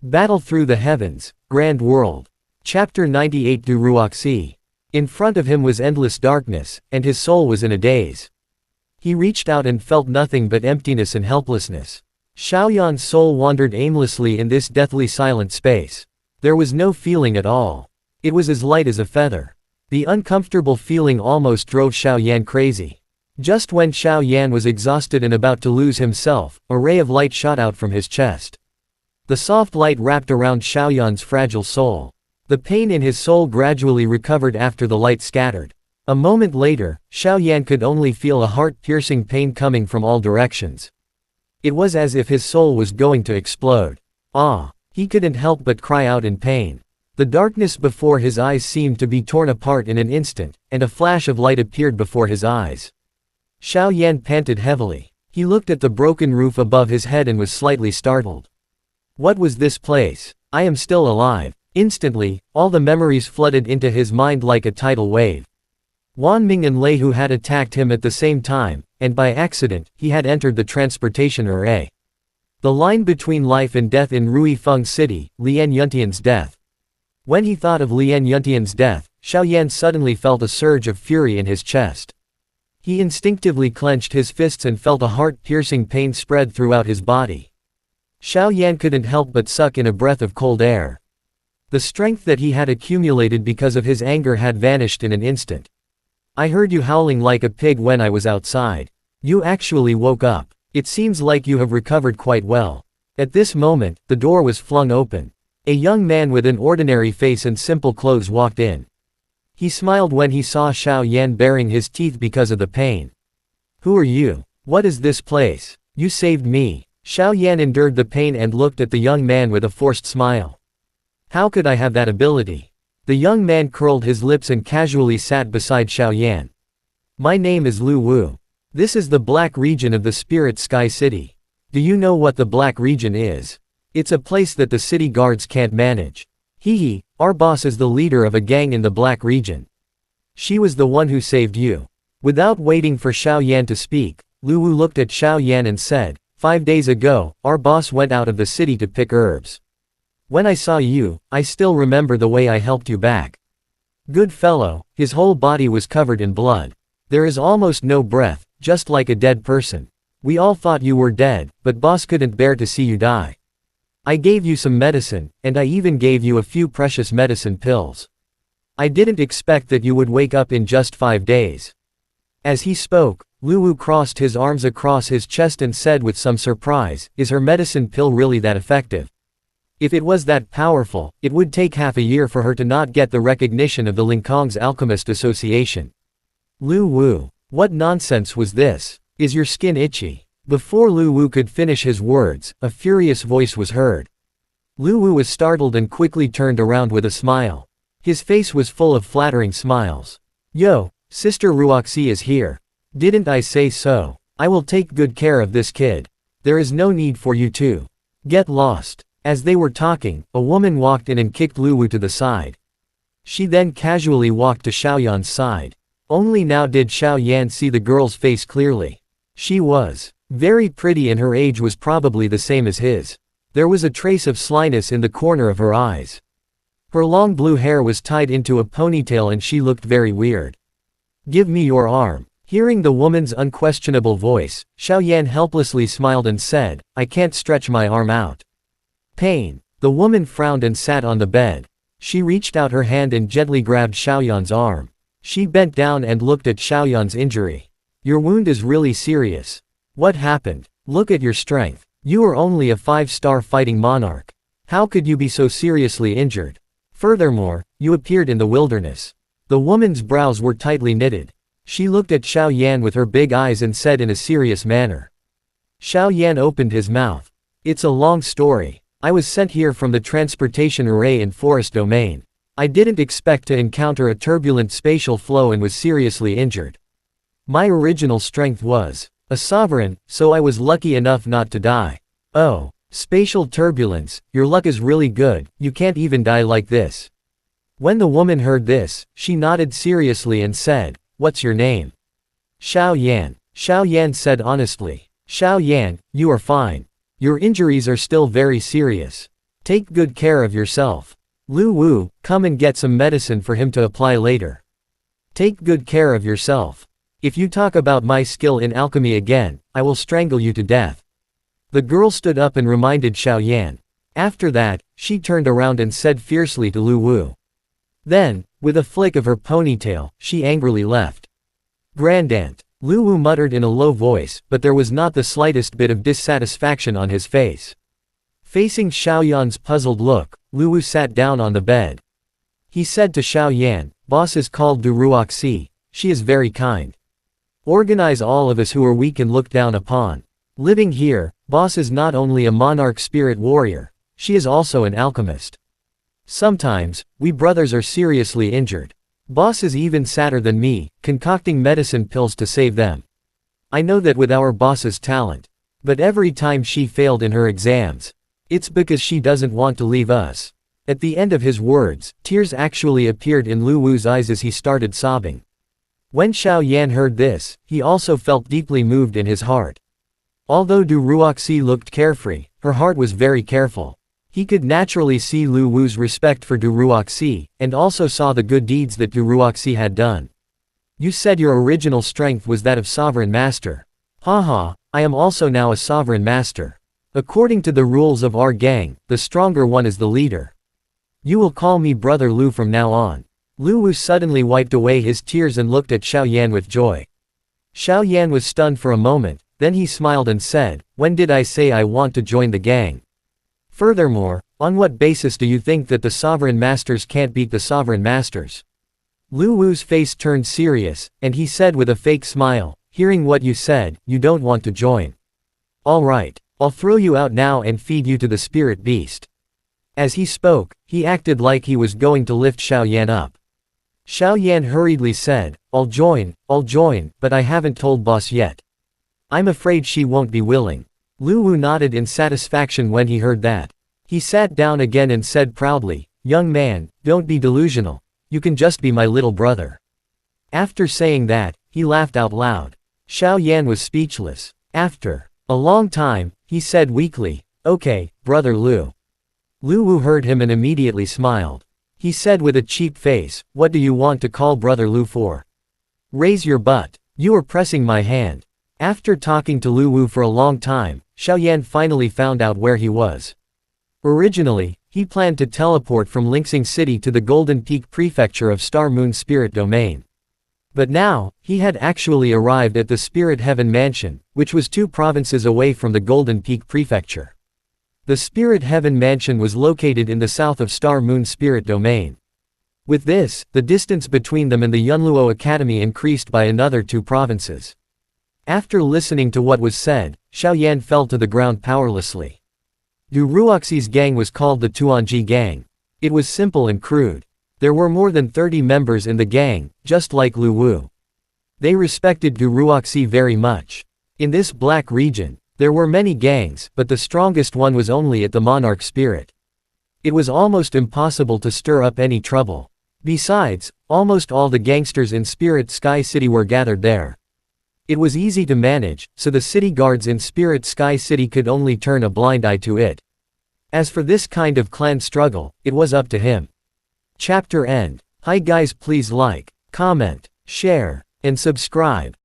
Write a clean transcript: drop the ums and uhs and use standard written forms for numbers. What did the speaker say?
Battle through the heavens, grand world. Chapter 98 Du Ruoxi. In front of him was endless darkness, and his soul was in a daze. He reached out and felt nothing but emptiness and helplessness. Xiaoyan's soul wandered aimlessly in this deathly silent space. There was no feeling at all. It was as light as a feather. The uncomfortable feeling almost drove Xiaoyan crazy. Just when Xiaoyan was exhausted and about to lose himself, a ray of light shot out from his chest. The soft light wrapped around Xiaoyan's fragile soul. The pain in his soul gradually recovered after the light scattered. A moment later, Xiaoyan could only feel a heart-piercing pain coming from all directions. It was as if his soul was going to explode. He couldn't help but cry out in pain. The darkness before his eyes seemed to be torn apart in an instant, and a flash of light appeared before his eyes. Xiaoyan panted heavily. He looked at the broken roof above his head and was slightly startled. What was this place? I am still alive. Instantly, all the memories flooded into his mind like a tidal wave. Wan Ming and Lei Hu had attacked him at the same time, and by accident, he had entered the transportation array. The line between life and death in Rui Feng City, Lian Yuntian's death. When he thought of Lian Yuntian's death, Xiaoyan suddenly felt a surge of fury in his chest. He instinctively clenched his fists and felt a heart-piercing pain spread throughout his body. Xiaoyan couldn't help but suck in a breath of cold air. The strength that he had accumulated because of his anger had vanished in an instant. I heard you howling like a pig when I was outside. You actually woke up. It seems like you have recovered quite well. At this moment, the door was flung open. A young man with an ordinary face and simple clothes walked in. He smiled when he saw Xiaoyan baring his teeth because of the pain. Who are you? What is this place? You saved me. Xiaoyan endured the pain and looked at the young man with a forced smile. How could I have that ability? The young man curled his lips and casually sat beside Xiaoyan. My name is Lu Wu. This is the Black Region of the Spirit Sky City. Do you know what the Black Region is? It's a place that the city guards can't manage. Our boss is the leader of a gang in the Black Region. She was the one who saved you. Without waiting for Xiaoyan to speak, Lu Wu looked at Xiaoyan and said, 5 days ago, our boss went out of the city to pick herbs. When I saw you, I still remember the way I helped you back. Good fellow, his whole body was covered in blood. There is almost no breath, just like a dead person. We all thought you were dead, but boss couldn't bear to see you die. I gave you some medicine, and I even gave you a few precious medicine pills. I didn't expect that you would wake up in just 5 days. As he spoke, Lu Wu crossed his arms across his chest and said with some surprise, is her medicine pill really that effective? If it was that powerful, it would take half a year for her to not get the recognition of the Linkong's Alchemist Association. Lu Wu, what nonsense was this? Is your skin itchy? Before Lu Wu could finish his words, a furious voice was heard. Lu Wu was startled and quickly turned around with a smile. His face was full of flattering smiles. Yo, Sister Ruoxi is here. Didn't I say so? I will take good care of this kid. There is no need for you to get lost. As they were talking, a woman walked in and kicked Lu Wu to the side. She then casually walked to Xiaoyan's side. Only now did Xiaoyan see the girl's face clearly. She was very pretty and her age was probably the same as his. There was a trace of slyness in the corner of her eyes. Her long blue hair was tied into a ponytail and she looked very weird. Give me your arm. Hearing the woman's unquestionable voice, Xiaoyan helplessly smiled and said, I can't stretch my arm out. Pain. The woman frowned and sat on the bed. She reached out her hand and gently grabbed Xiaoyan's arm. She bent down and looked at Xiaoyan's injury. Your wound is really serious. What happened? Look at your strength. You are only a 5-star fighting monarch. How could you be so seriously injured? Furthermore, you appeared in the wilderness. The woman's brows were tightly knitted. She looked at Xiaoyan with her big eyes and said in a serious manner. Xiaoyan opened his mouth. It's a long story. I was sent here from the transportation array in Forest Domain. I didn't expect to encounter a turbulent spatial flow and was seriously injured. My original strength was a sovereign, so I was lucky enough not to die. Oh, spatial turbulence, your luck is really good, you can't even die like this. When the woman heard this, she nodded seriously and said, what's your name? Xiaoyan. Xiaoyan said honestly. Xiaoyan, you are fine. Your injuries are still very serious. Take good care of yourself. Lu Wu, come and get some medicine for him to apply later. Take good care of yourself. If you talk about my skill in alchemy again, I will strangle you to death. The girl stood up and reminded Xiao Yan. After that, she turned around and said fiercely to Lu Wu. Then, with a flick of her ponytail, she angrily left. Grandaunt, Lu Wu muttered in a low voice, but there was not the slightest bit of dissatisfaction on his face. Facing Xiao Yan's puzzled look, Lu Wu sat down on the bed. He said to Xiao Yan, "Boss is called Duruoxi. She is very kind. Organize all of us who are weak and looked down upon. Living here, boss is not only a monarch spirit warrior, she is also an alchemist. Sometimes, we brothers are seriously injured. Boss is even sadder than me, concocting medicine pills to save them. I know that with our boss's talent. But every time she failed in her exams, it's because she doesn't want to leave us." At the end of his words, tears actually appeared in Lu Wu's eyes as he started sobbing. When Xiao Yan heard this, he also felt deeply moved in his heart. Although Duruoxi looked carefree, her heart was very careful. He could naturally see Lu Wu's respect for Duruoxi, and also saw the good deeds that Duruoxi had done. You said your original strength was that of Sovereign Master. Haha, I am also now a Sovereign Master. According to the rules of our gang, the stronger one is the leader. You will call me Brother Lu from now on. Lu Wu suddenly wiped away his tears and looked at Xiao Yan with joy. Xiao Yan was stunned for a moment, then he smiled and said, "When did I say I want to join the gang? Furthermore, on what basis do you think that the Sovereign Masters can't beat the Sovereign Masters?" Lu Wu's face turned serious, and he said with a fake smile, "Hearing what you said, you don't want to join. Alright, I'll throw you out now and feed you to the spirit beast." As he spoke, he acted like he was going to lift Xiao Yan up. Xiao Yan hurriedly said, I'll join, but I haven't told boss yet. I'm afraid she won't be willing." Lu Wu nodded in satisfaction when he heard that. He sat down again and said proudly, "Young man, don't be delusional. You can just be my little brother." After saying that, he laughed out loud. Xiao Yan was speechless. After a long time, he said weakly, "Okay, Brother Lu." Lu Wu heard him and immediately smiled. He said with a cheap face, "What do you want to call Brother Lu for? Raise your butt. You are pressing my hand." After talking to Lu Wu for a long time, Xiao Yan finally found out where he was. Originally, he planned to teleport from Linxing City to the Golden Peak Prefecture of Star Moon Spirit Domain. But now, he had actually arrived at the Spirit Heaven Mansion, which was 2 provinces away from the Golden Peak Prefecture. The Spirit Heaven Mansion was located in the south of Star Moon Spirit Domain. With this, the distance between them and the Yunluo Academy increased by another 2 provinces. After listening to what was said, Xiao Yan fell to the ground powerlessly. Duruoxi's gang was called the Tuanji Gang. It was simple and crude. There were more than 30 members in the gang, just like Lu Wu. They respected Duruoxi very much. In this black region, there were many gangs, but the strongest one was only at the Monarch Spirit. It was almost impossible to stir up any trouble. Besides, almost all the gangsters in Spirit Sky City were gathered there. It was easy to manage, so the city guards in Spirit Sky City could only turn a blind eye to it. As for this kind of clan struggle, it was up to him. Chapter end. Hi guys, please like, comment, share, and subscribe.